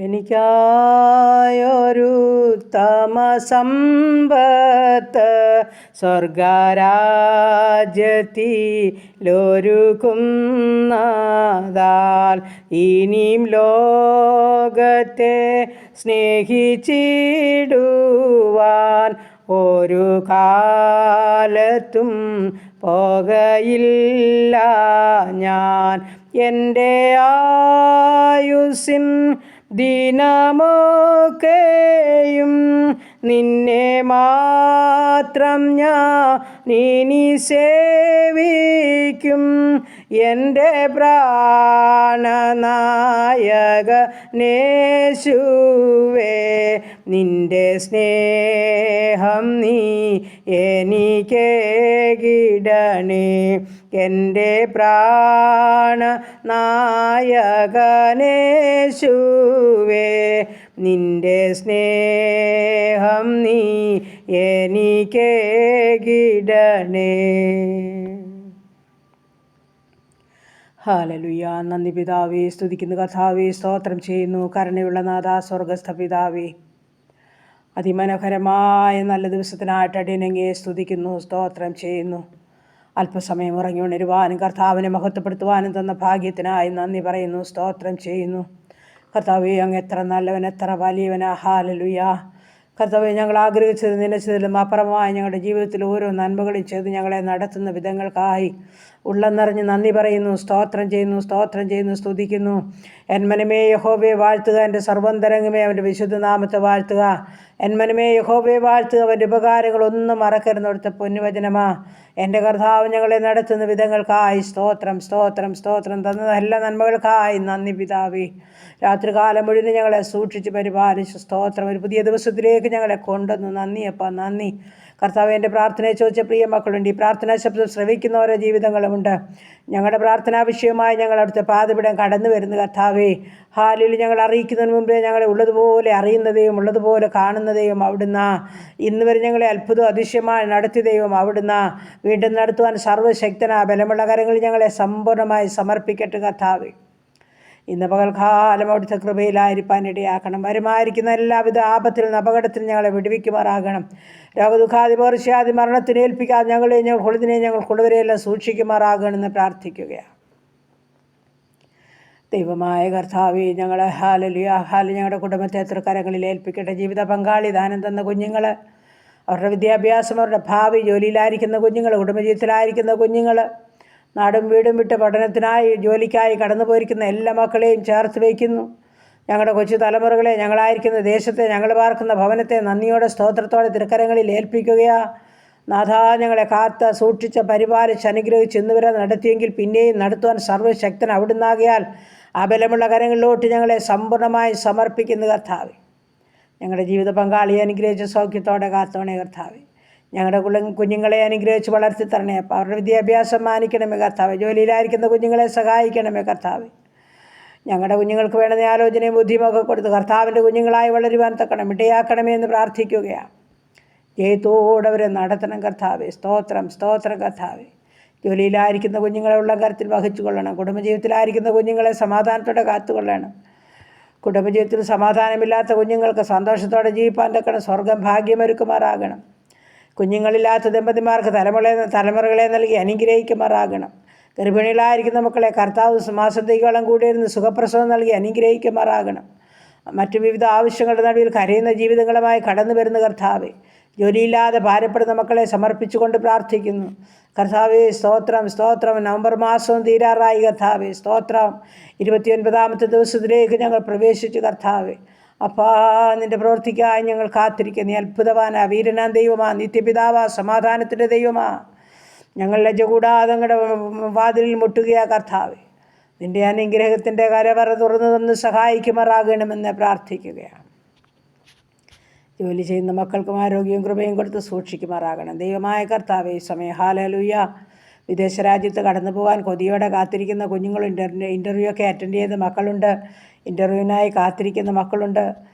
എനിക്കായൊരു തമസമ്പത്ത് സ്വർഗരാജ്യത്തിലൊരുക്കുന്നതാൽ ഇനിയും ലോകത്തെ സ്നേഹിച്ചിടുവാൻ ഒരു കാലത്തും പോകയില്ല ഞാൻ. എൻ്റെ ആയുസ്സിൻ ദിനമൊക്കെയും നിന്നെ മാത്രം ഞാൻ ഇനി സേവിക്കും. എൻ്റെ പ്രാണനായകനേശുവേ, നിൻ്റെ സ്നേഹം നീ എനിക്കേകിടണേ. എൻ്റെ പ്രാണനായകനേശുവേ, നിൻ്റെ സ്നേഹം നീ എനിക്കേകിടണേ. ഹല്ലേലൂയ. നന്ദി പിതാവേ, സ്തുതിക്കുന്നു കർത്താവേ, സ്തോത്രം ചെയ്യുന്നു കരുണയുള്ള നാഥാ, സ്വർഗസ്ഥ പിതാവേ. അതിമനോഹരമായ നല്ല ദിവസത്തിനായിട്ട് അടിയനങ്ങയെ സ്തുതിക്കുന്നു, സ്തോത്രം ചെയ്യുന്നു. അല്പസമയം ഉറങ്ങി ഉണരുവാനും കർത്താവിനെ മഹത്വപ്പെടുത്തുവാനും തന്ന ഭാഗ്യത്തിനായി നന്ദി പറയുന്നു, സ്തോത്രം ചെയ്യുന്നു. കർത്താവേ, അങ്ങ് എത്ര നല്ലവൻ, എത്ര വലിയവനാ. ഹല്ലേലൂയ. കർത്താവേ, ഞങ്ങൾ ആഗ്രഹിച്ചത് നിലച്ചതിലും അപ്പുറമായി ഞങ്ങളുടെ ജീവിതത്തിൽ ഓരോ നന്മകളും ചെയ്ത് ഞങ്ങളെ നടത്തുന്ന വിധങ്ങൾക്കായി ഉള്ളം നിറഞ്ഞ് നന്ദി പറയുന്നു, സ്തോത്രം ചെയ്യുന്നു, സ്തോത്രം ചെയ്യുന്നു, സ്തുതിക്കുന്നു. എന്മനമേ യഹോവയെ വാഴ്ത്തുക, എൻ്റെ സർവന്തരംഗമേ അവൻ്റെ വിശുദ്ധനാമത്തെ വാഴ്ത്തുക. എന്മനമേ യഹോവയെ വാഴ്ത്തുക, അവൻ്റെ ഉപകാരങ്ങളൊന്നും മറക്കരുന്നിടത്ത് പൊന്നുവചനമാ. എൻ്റെ കർത്താവ് ഞങ്ങളെ നടത്തുന്ന വിധങ്ങൾക്കായി സ്തോത്രം, സ്തോത്രം, സ്തോത്രം. തന്ന എല്ലാ നന്മകൾക്കായി നന്ദി പിതാവേ. രാത്രികാലം മുഴുവൻ ഞങ്ങളെ സൂക്ഷിച്ച് പരിപാലിച്ച് സ്തോത്രം. ഒരു പുതിയ ദിവസത്തിലേക്ക് ഞങ്ങളെ കൊണ്ടുവന്നു. നന്ദിയപ്പ, നന്ദി കർത്താവ്. എൻ്റെ പ്രാർത്ഥനയെ ചോദിച്ച പ്രിയ മക്കളുണ്ട്. ഈ പ്രാർത്ഥനാ ശബ്ദം ശ്രവിക്കുന്നവരുടെ ജീവിതങ്ങളുമുണ്ട്. ഞങ്ങളുടെ പ്രാർത്ഥനാ വിഷയമായി ഞങ്ങൾ അവിടുത്തെ പാതപിടം കടന്നു വരുന്നു കർത്താവേ. ഹാലിൽ ഞങ്ങൾ അറിയിക്കുന്നതിന് മുമ്പേ ഞങ്ങളെ ഉള്ളതുപോലെ അറിയുന്നതേയും ഉള്ളതുപോലെ കാണുന്നതേയും അവിടുന്ന്. ഇന്ന് വരെ ഞങ്ങളെ അത്ഭുതം അതിശയമായി നടത്തിയതേയും അവിടുന്ന്. വീണ്ടും നടത്തുവാൻ സർവ്വശക്തനാ ബലമുള്ള കരങ്ങളിൽ ഞങ്ങളെ സമ്പൂർണ്ണമായി സമർപ്പിക്കട്ടെ കർത്താവേ. ഇന്ന് പകൽക്കാലം അവിടുത്തെ കൃപയിലായിരിക്കാൻ ഇടയാക്കണം. വരുമായിരിക്കുന്ന എല്ലാവിധ ആപത്തിൽ നിന്ന് അപകടത്തിൽ ഞങ്ങളെ വിടുവിക്കുമാറാകണം. രോഗദുഃഖാദി പകർച്ചയാദി മരണത്തിന് ഏൽപ്പിക്കാതെ ഞങ്ങൾക്കുള്ളവരെയെല്ലാം സൂക്ഷിക്കുമാറാകണമെന്ന് പ്രാർത്ഥിക്കുകയാണ്. ദൈവമായ കർത്താവേ, ഞങ്ങളെ ഹല്ലേലൂയ, ഞങ്ങളുടെ കുടുംബത്തെ എത്ര കരങ്ങളിൽ ഏൽപ്പിക്കട്ടെ. ജീവിത പങ്കാളി, ദാനം തന്ന കുഞ്ഞുങ്ങൾ, അവരുടെ വിദ്യാഭ്യാസം, അവരുടെ ഭാവി, ജോലിയിലായിരിക്കുന്ന കുഞ്ഞുങ്ങൾ, കുടുംബജീവിതത്തിലായിരിക്കുന്ന കുഞ്ഞുങ്ങൾ, നാടും വീടും വിട്ട് പഠനത്തിനായി ജോലിക്കായി കടന്നു പോയിരിക്കുന്ന എല്ലാ മക്കളെയും ചേർത്ത് വയ്ക്കുന്നു. ഞങ്ങളുടെ കൊച്ചു തലമുറകളെ, ഞങ്ങളായിരിക്കുന്ന ദേശത്തെ, ഞങ്ങൾ പാർക്കുന്ന ഭവനത്തെ നന്ദിയോടെ സ്തോത്രത്തോടെ തിരുക്കരങ്ങളിൽ ഏൽപ്പിക്കുകയാ. നാഥാ, ഞങ്ങളെ കാത്ത് സൂക്ഷിച്ച് പരിപാലിച്ച് അനുഗ്രഹിച്ച് ഇന്നുവരെ നടത്തിയെങ്കിൽ പിന്നെയും നടത്തുവാൻ സർവ്വശക്തൻ അവിടുന്നാകിയാൽ ആ ബലമുള്ള കരങ്ങളിലോട്ട് ഞങ്ങളെ സമ്പൂർണ്ണമായി സമർപ്പിക്കുന്നു കർത്താവേ. ഞങ്ങളുടെ ജീവിത പങ്കാളിയെ അനുഗ്രഹിച്ച് സൗഖ്യത്തോടെ കാത്തോണേ കർത്താവേ. ഞങ്ങളുടെ കുഞ്ഞുങ്ങളെ അനുഗ്രഹിച്ച് വളർത്തി തരണേ. അപ്പോൾ അവരുടെ വിദ്യാഭ്യാസം മാനിക്കണമേ കർത്താവേ. ജോലിയിലായിരിക്കുന്ന കുഞ്ഞുങ്ങളെ സഹായിക്കണമേ കർത്താവേ. ഞങ്ങളുടെ കുഞ്ഞുങ്ങൾക്ക് വേണ്ടുന്ന ആലോചനയും ബുദ്ധിയുമൊക്കെ കൊടുത്ത് കർത്താവിൻ്റെ കുഞ്ഞുങ്ങളായി വളരുവാൻ തക്കണം ഇടയാക്കണമേ എന്ന് പ്രാർത്ഥിക്കുകയാണ്. ജയത്തോടെ അവരെ നടത്തണം കർത്താവേ. സ്തോത്രം, സ്തോത്രം കർത്താവേ. ജോലിയിലായിരിക്കുന്ന കുഞ്ഞുങ്ങളെ ഉള്ള കരത്തിൽ വഹിച്ചു കൊള്ളണം. കുടുംബജീവിതത്തിലായിരിക്കുന്ന കുഞ്ഞുങ്ങളെ സമാധാനത്തോടെ കാത്തുകൊള്ളണം. കുടുംബജീവിതത്തിൽ സമാധാനമില്ലാത്ത കുഞ്ഞുങ്ങൾക്ക് സന്തോഷത്തോടെ ജീവിപ്പാൻ തക്കണം സ്വർഗം ഭാഗ്യമൊരുക്കുമാറാകണം. കുഞ്ഞുങ്ങളില്ലാത്ത ദമ്പതിമാർക്ക് തലമുറകളെ നൽകി അനുഗ്രഹിക്കുമാറാകണം. ഗർഭിണികളായിരിക്കുന്ന മക്കളെ കർത്താവ് മാസത്തേക്കോളം കൂടിയിരുന്ന് സുഖപ്രസവം നൽകി അനുഗ്രഹിക്കുമാറാകണം. മറ്റു വിവിധ ആവശ്യങ്ങളുടെ നടുവിൽ കരയുന്ന ജീവിതങ്ങളുമായി കടന്നു വരുന്ന കർത്താവേ, ജോലിയില്ലാതെ ഭാരപ്പെടുന്ന മക്കളെ സമർപ്പിച്ചുകൊണ്ട് പ്രാർത്ഥിക്കുന്നു കർത്താവേ. സ്തോത്രം, സ്തോത്രം. നവംബർ മാസവും തീരാറായി കർത്താവേ. സ്തോത്രം. 29ാമത്തെ ദിവസത്തിലേക്ക് ഞങ്ങൾ പ്രവേശിച്ചു കർത്താവേ. അപ്പാ, നിൻ്റെ പ്രവൃത്തിക്കായി ഞങ്ങൾ കാത്തിരിക്കുന്നു. നീ അത്ഭുതവാനാ, വീരനാം ദൈവമാ, നിത്യപിതാവാ, സമാധാനത്തിൻ്റെ ദൈവമാ. ഞങ്ങൾ ലജ്ജ കൂടാതെ ഞങ്ങളുടെ വാതിലിൽ മുട്ടുകയാ കർത്താവേ. നിൻ്റെ അനുഗ്രഹത്തിൻ്റെ കരവറ തുറന്നു തന്ന് സഹായിക്കുമാറാകണമെന്ന് പ്രാർത്ഥിക്കുകയാണ്. ജോലി ചെയ്യുന്ന മക്കൾക്കും ആരോഗ്യവും കൃപയും കൊടുത്ത് സൂക്ഷിക്കുമാറാകണം ദൈവമായ കർത്താവേ. ഈ സമയം ഹല്ലേലൂയ. വിദേശ രാജ്യത്ത് കടന്നു പോകാൻ കൊതിയോടെ കാത്തിരിക്കുന്ന കുഞ്ഞുങ്ങളുണ്ട്. ഇൻ്റർവ്യൂ ഒക്കെ അറ്റൻഡ് ചെയ്ത മക്കളുണ്ട്. ഇൻ്റർവ്യൂവിനായി കാത്തിരിക്കുന്ന മക്കളുണ്ട്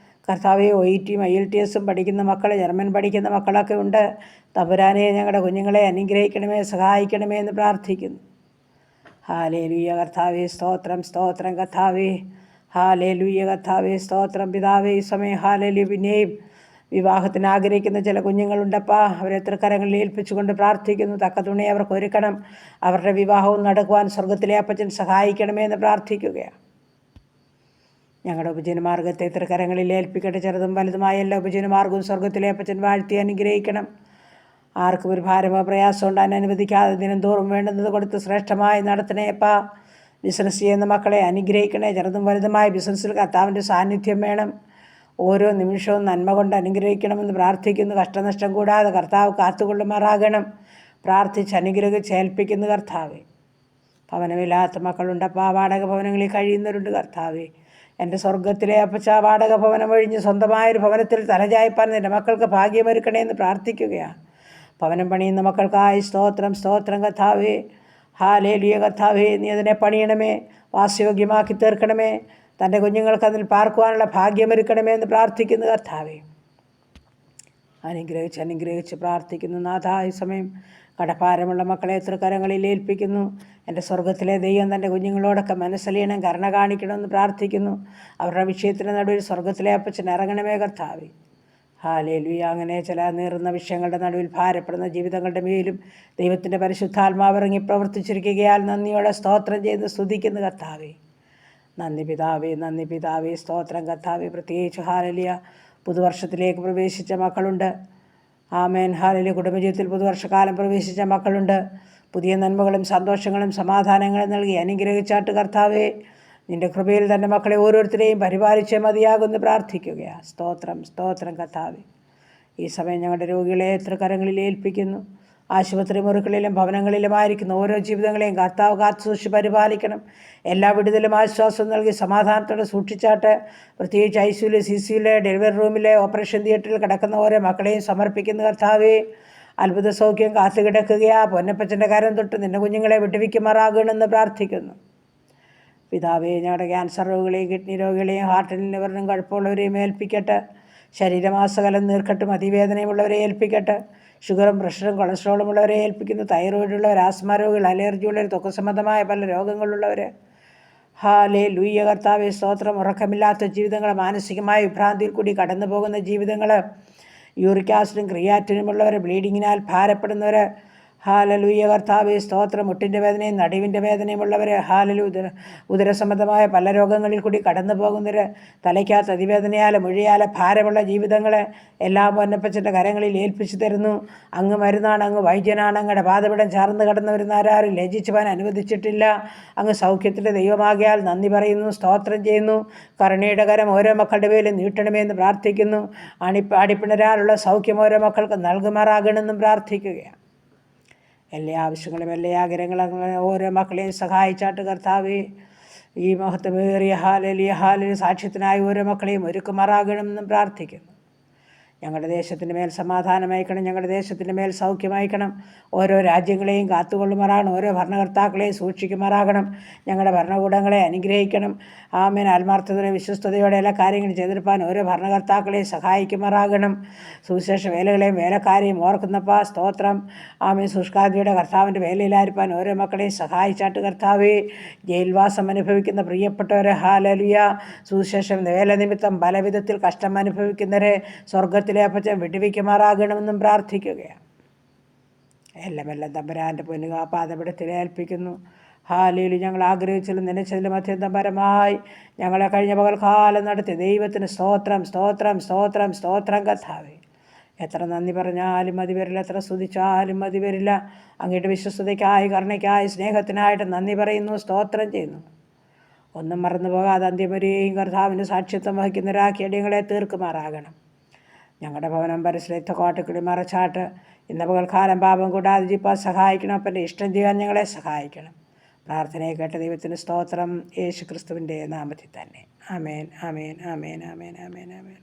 കർത്താവെ. OETയും IELTSഉം പഠിക്കുന്ന മക്കൾ, ജർമ്മൻ പഠിക്കുന്ന മക്കളൊക്കെ ഉണ്ട്. തമ്പുരാനെ, ഞങ്ങളുടെ കുഞ്ഞുങ്ങളെ അനുഗ്രഹിക്കണമേ, സഹായിക്കണമേ എന്ന് പ്രാർത്ഥിക്കുന്നു. ഹല്ലേലൂയ കർത്താവേ. സ്തോത്രം, സ്തോത്രം കർത്താവേ. ഹാലേലൂയ കർത്താവേ സ്തോത്രം പിതാവേ. ഈ സമയം ഹാലേലൂയ പിന്നെയും വിവാഹത്തിന് ആഗ്രഹിക്കുന്ന ചില കുഞ്ഞുങ്ങളുണ്ടപ്പാ. അവരെ തൃക്കരങ്ങളിൽ ഏൽപ്പിച്ചുകൊണ്ട് പ്രാർത്ഥിക്കുന്നു. തക്ക തുണി അവർക്ക് ഒരുക്കണം. അവരുടെ വിവാഹവും നടക്കുവാൻ സ്വർഗത്തിലെ അപ്പച്ചൻ സഹായിക്കണമേ എന്ന് പ്രാർത്ഥിക്കുകയാണ്. ഞങ്ങളുടെ ഉപജീവനമാർഗത്തെ തൃക്കരങ്ങളിൽ ഏൽപ്പിക്കട്ടെ. ചെറുതും വലുതുമായ എല്ലാ ഉപജീവനമാർഗവും സ്വർഗത്തിലെ അപ്പച്ചൻ വാഴ്ത്തി അനുഗ്രഹിക്കണം. ആർക്കും ഒരു ഭാരമോ പ്രയാസം ഉണ്ടാൻ അനുവദിക്കാതെ ദിനം തോറും വേണ്ടുന്നത് കൊടുത്ത് ശ്രേഷ്ഠമായി നടത്തണേപ്പാ. ബിസിനസ് ചെയ്യുന്ന മക്കളെ അനുഗ്രഹിക്കണേ. ചെറുതും വലുതുമായ ബിസിനസ്സിൽ കർത്താവിൻ്റെ സാന്നിധ്യം വേണം. ഓരോ നിമിഷവും നന്മ കൊണ്ട് അനുഗ്രഹിക്കണമെന്ന് പ്രാർത്ഥിക്കുന്നു. കഷ്ടനഷ്ടം കൂടാതെ കർത്താവ് കാത്തുകൊള്ളുമാറാകണം. പ്രാർത്ഥിച്ച് അനുഗ്രഹിച്ച് ഏൽപ്പിക്കുന്നു കർത്താവേ. ഭവനമില്ലാത്ത മക്കളുണ്ടപ്പാ. വാടക ഭവനങ്ങളിൽ കഴിയുന്നവരുണ്ട് കർത്താവേ. എൻ്റെ സ്വർഗത്തിലെ അപ്പച്ച വാടക ഭവനം ഒഴിഞ്ഞ് സ്വന്തമായൊരു ഭവനത്തിൽ തലചായ്പാൻ നിൻ്റെ മക്കൾക്ക് ഭാഗ്യമൊരുക്കണേ എന്ന് പ്രാർത്ഥിക്കുകയാണ്. ഭവനം പണിയുന്ന മക്കൾക്കായി സ്തോത്രം സ്തോത്രം കർത്താവേ. ഹാലേലൂയ കർത്താവേ. നീ അതിനെ പണിയണമേ, വാസയോഗ്യമാക്കി തീർക്കണമേ. തൻ്റെ കുഞ്ഞുങ്ങൾക്ക് അതിൽ പാർക്കുവാനുള്ള ഭാഗ്യമൊരുക്കണമേ എന്ന് പ്രാർത്ഥിക്കുന്നു കർത്താവേ. അനുഗ്രഹിച്ച് പ്രാർത്ഥിക്കുന്നു നാഥ. ഈ സമയം കടഭാരമുള്ള മക്കളെ തൃക്കരങ്ങളിൽ ഏൽപ്പിക്കുന്നു. എൻ്റെ സ്വർഗത്തിലെ ദൈവം തൻ്റെ കുഞ്ഞുങ്ങളോടൊക്കെ മനസ്സലിയണം, കരുണ കാണിക്കണമെന്ന് പ്രാർത്ഥിക്കുന്നു. അവരുടെ വിഷയത്തിൻ്റെ നടുവിൽ സ്വർഗത്തിലെ അപ്പച്ചൻ ഇറങ്ങണമേ കർത്താവേ. ഹാലേലൂയ. അങ്ങനെ ചില നീറുന്ന വിഷയങ്ങളുടെ നടുവിൽ ഭാരപ്പെടുന്ന ജീവിതങ്ങളുടെ മേലും ദൈവത്തിൻ്റെ പരിശുദ്ധാത്മാവ് ഇറങ്ങി പ്രവർത്തിച്ചിരിക്കുകയാൽ നന്ദിയോടെ സ്തോത്രം ചെയ്ത് സ്തുതിക്കുന്നു കർത്താവേ. നന്ദി പിതാവേ സ്തോത്രം കർത്താവേ. പ്രത്യേകിച്ച് ഹാലേലൂയ പുതുവർഷത്തിലേക്ക് പ്രവേശിച്ച മക്കളുണ്ട്. ആമേൻ. ഹാലേലൂയ കുടുംബജീവിതത്തിൽ പുതുവർഷക്കാലം പ്രവേശിച്ച മക്കളുണ്ട്. പുതിയ നന്മകളും സന്തോഷങ്ങളും സമാധാനങ്ങളും നൽകി അനുഗ്രഹിച്ചാട്ട് കർത്താവേ. നിൻ്റെ കൃപയിൽ തൻ്റെ മക്കളെ ഓരോരുത്തരെയും പരിപാലിച്ചേ മതിയാകുമെന്ന് പ്രാർത്ഥിക്കുകയാണ്. സ്തോത്രം സ്തോത്രം കർത്താവേ. ഈ സമയം ഞങ്ങളുടെ രോഗികളെ തൃക്കരങ്ങളിൽ ഏൽപ്പിക്കുന്നു. ആശുപത്രി മുറികളിലും ഭവനങ്ങളിലുമായിരിക്കുന്ന ഓരോ ജീവിതങ്ങളെയും കർത്താവ് കാത്തു സൂക്ഷിച്ച് പരിപാലിക്കണം. എല്ലാ വിടുതലും ആശ്വാസം നൽകി സമാധാനത്തോടെ സൂക്ഷിച്ചാട്ട്. പ്രത്യേകിച്ച് ICU, CCU, ഡെലിവറി റൂമിലെ ഓപ്പറേഷൻ തിയേറ്ററിൽ കിടക്കുന്ന ഓരോ മക്കളെയും സമർപ്പിക്കുന്ന കർത്താവേ. അത്ഭുത സൗഖ്യം കാത്തുകിടക്കുകയാ. പൊന്നപ്പച്ചൻ്റെ കരം തൊട്ട് നിൻ്റെ കുഞ്ഞുങ്ങളെ വിട്ടുവിക്കുമാറാകണമെന്ന് പ്രാർത്ഥിക്കുന്നു പിതാവേ. ഞങ്ങളുടെ ക്യാൻസർ രോഗികളെയും കിഡ്നി രോഗികളെയും ഹാർട്ടിനും ലിവറിനും കുഴപ്പമുള്ളവരെയും ഏൽപ്പിക്കട്ടെ. ശരീരമാസകലം നീർക്കെട്ടും അതിവേദനയുമുള്ളവരെ ഏൽപ്പിക്കട്ടെ. ഷുഗറും പ്രഷറും കൊളസ്ട്രോളും ഉള്ളവരെ ഏൽപ്പിക്കുന്നു. തൈറോയിഡുള്ളവർ, ആസ്മ രോഗികൾ, അലർജിയുള്ളവർ, ത്വക്ക് സംബന്ധമായ പല രോഗങ്ങളുള്ളവർ. ഹാലേലൂയ കർത്താവേ സ്തോത്രം. ഉറക്കമില്ലാത്ത ജീവിതങ്ങൾ, മാനസികമായ വിഭ്രാന്തിയിൽ കൂടി കടന്നു പോകുന്ന ജീവിതങ്ങൾ, യൂറിക് ആസിഡും ക്രിയാറ്റിനുമുള്ളവർ, ബ്ലീഡിങ്ങിനാൽ ഭാരപ്പെടുന്നവർ. ഹാലലൂയ കർത്താവേ സ്തോത്രം. മുട്ടിൻ്റെ വേദനയും നടുവിൻ്റെ വേദനയുമുള്ളവർ. ഉദരസംബന്ധമായ പല രോഗങ്ങളിൽ കൂടി കടന്നു പോകുന്നവർ. തലയ്ക്കകത്ത് അതിവേദനയാൽ മൊഴിയാൽ ഭാരമുള്ള ജീവിതങ്ങൾ എല്ലാം പൊന്നപ്പച്ചൻ്റെ കരങ്ങളിൽ ഏൽപ്പിച്ചു തരുന്നു. അങ്ങ് മരുന്നാണ്, അങ്ങ് വൈദ്യനാണ്. അങ്ങയുടെ പാദപിടം ചേർന്ന് കിടന്നവരുന്ന ആരും ലജ്ജിച്ചു പോകാൻ അനുവദിച്ചിട്ടില്ല. അങ്ങ് സൗഖ്യത്തിൻ്റെ ദൈവമാകിയാൽ നന്ദി പറയുന്നു, സ്തോത്രം ചെയ്യുന്നു. കരുണയുടെ കരം ഓരോ മക്കളുടെ പേരിൽ നീട്ടണമെന്ന് പ്രാർത്ഥിക്കുന്നു. അടിപ്പിണരാലുള്ള സൗഖ്യം ഓരോ മക്കൾക്ക് നൽകുമാറാകണമെന്നും പ്രാർത്ഥിക്കുകയാണ്. എല്ലാ ആവശ്യങ്ങളും എല്ലാ ആഗ്രഹങ്ങളും ഓരോ മക്കളെയും സഹായിച്ചാട്ട് കർത്താവേ. ഈ മഹത്വമേറിയ ഹാലലിയ സാക്ഷ്യത്തിനായി ഓരോ മക്കളെയും ഒരുക്കുമാറാകണമെന്നും പ്രാർത്ഥിക്കുന്നു. ഞങ്ങളുടെ ദേശത്തിൻ്റെ മേൽ സമാധാനമയക്കണം. ഞങ്ങളുടെ ദേശത്തിൻ്റെ മേൽ സൗഖ്യമയക്കണം. ഓരോ രാജ്യങ്ങളെയും കാത്തുകൊള്ളുമാറാകണം. ഓരോ ഭരണകർത്താക്കളെയും സൂക്ഷിക്കുമാറാകണം. ഞങ്ങളുടെ ഭരണകൂടങ്ങളെ അനുഗ്രഹിക്കണം. ആമേൻ. ആത്മാർത്ഥതയോടെ വിശ്വസ്തയോടെ എല്ലാ കാര്യങ്ങളും ചെയ്തെടുപ്പാൻ ഓരോ ഭരണകർത്താക്കളെയും സഹായിക്കുമാറാകണം. സുവിശേഷ വേലകളെയും വേലക്കാരെയും ഓർക്കുന്നപ്പാ സ്തോത്രം. ആമേൻ. ശുഷ്കാന്തിയുടെ കർത്താവിൻ്റെ വേലയിലായിരിക്കാൻ ഓരോ മക്കളെയും സഹായിച്ചാട്ട് കർത്താവേ. ജയിൽവാസം അനുഭവിക്കുന്ന പ്രിയപ്പെട്ടവരെ ഹാലലിയ സുവിശേഷം വേല നിമിത്തം പലവിധത്തിൽ കഷ്ടം അനുഭവിക്കുന്നവരെ സ്വർഗത്തിൽ അപ്പച്ചൻ വിടുവിക്കുമാറാകണമെന്നും പ്രാർത്ഥിക്കുകയാണ്. എല്ലാം തമ്പുരാൻ്റെ പൊന്നുക പാദപിടത്തിൽ ഏൽപ്പിക്കുന്നു. ഹാലയിൽ ഞങ്ങൾ ആഗ്രഹിച്ചതിലും നനച്ചതിലും അത്യന്തം പരമായി ഞങ്ങളെ കഴിഞ്ഞ പകൽക്കാലം നടത്തി ദൈവത്തിന് സ്തോത്രം സ്തോത്രം സ്തോത്രം സ്തോത്രം കർത്താവേ. എത്ര നന്ദി പറഞ്ഞാലും മതി വരില്ല, എത്ര സ്തുതിച്ചാലും മതി വരില്ല. അങ്ങയുടെ വിശ്വസ്തതയ്ക്കായി, കരുണയ്ക്കായി, സ്നേഹത്തിനായിട്ട് നന്ദി പറയുന്നു, സ്തോത്രം ചെയ്യുന്നു. ഒന്നും മറന്നു പോകാതെ അന്ത്യമരെയും കർത്താവിന് സാക്ഷ്യത്വം വഹിക്കുന്നവരാക്കി അടിയങ്ങളെ തീർക്കുമാറാകണം. ഞങ്ങളുടെ ഭവനം പരിസരത്ത് കോട്ടക്കുടി മറച്ചാട്ട് ഇന്ന് പകൽക്കാലം പാപം കൂടാതെ ജീപ്പാൻ സഹായിക്കണം. അപ്പൻ്റെ ഇഷ്ടം ചെയ്യാൻ ഞങ്ങളെ സഹായിക്കണം. പ്രാർത്ഥനയെ കേട്ട ദൈവത്തിന് സ്തോത്രം. യേശു ക്രിസ്തുവിൻ്റെ നാമത്തിൽ തന്നെ. ആമേൻ ആമേൻ ആമേൻ ആമേൻ ആമേൻ ആമേൻ.